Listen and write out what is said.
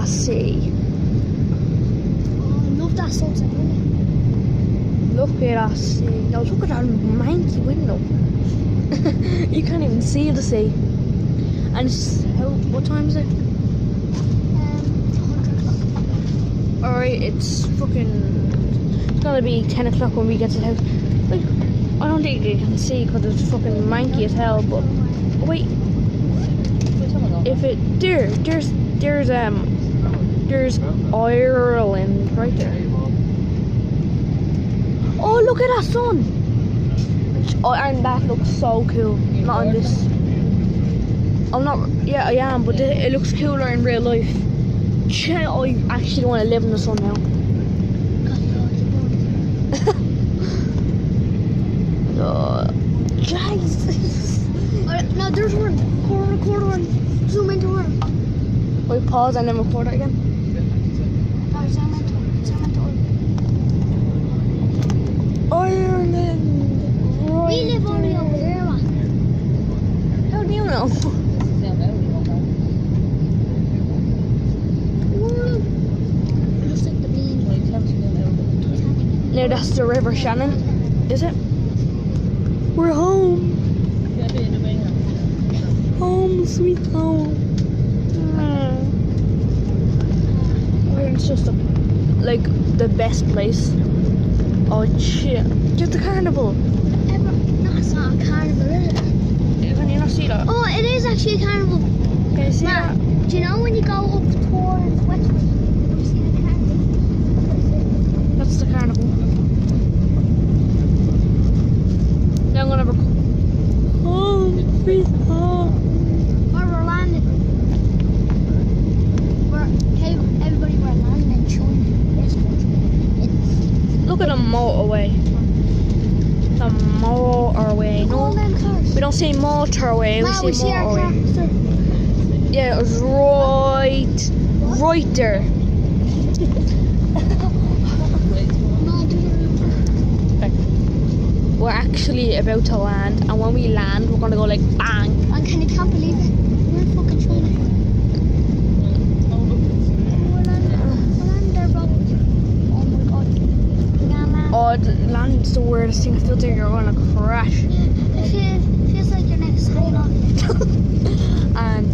that sea. Oh, I love that sunset, wouldn't Look at that sea. Now look at that manky window. You can't even see the sea. And it's, what time is it? 100 o'clock. Alright, it's gonna be 10 o'clock when we get to the house. Like, I don't think you can see because it's fucking manky as hell, but wait. If it there's Ireland right there. Oh, look at that sun! Oh, and that looks so cool. Not on this. I'm not. Yeah, I am, but it looks cooler in real life. I actually want to live in the sun now. Jesus. Alright, now there's one. Record one. Zoom into one. Wait, pause and then record it again. No, zoom into it. Ireland. Right. We live only over there, man. How do you know? Looks like the bean. No, that's the River Shannon. Is it? We're home. Home, sweet home. It's just like the best place. Oh shit! Get the carnival. No, it's not a carnival, is it? Can you not see that? Oh, it is actually a carnival. Can you see that? Do you know when you go up towards Westwood, you see the carnival? That's the carnival. Now I'm gonna record. Home, sweet home. Where we're landing. Everybody we're landing in China. Westwood. Look at the motorway. The motorway. All No, them cars. we don't say motorway. Wow, We say our car. motorway. Yeah, it was right there. We're actually about to land, and when we land, we're gonna go like bang. And can't believe it. We're in fucking China. We're landing there, bro. Oh my god. We're gonna land. Oh, the landing's the weirdest thing. I feel like you're gonna crash. It feels like your neck's hanging off. And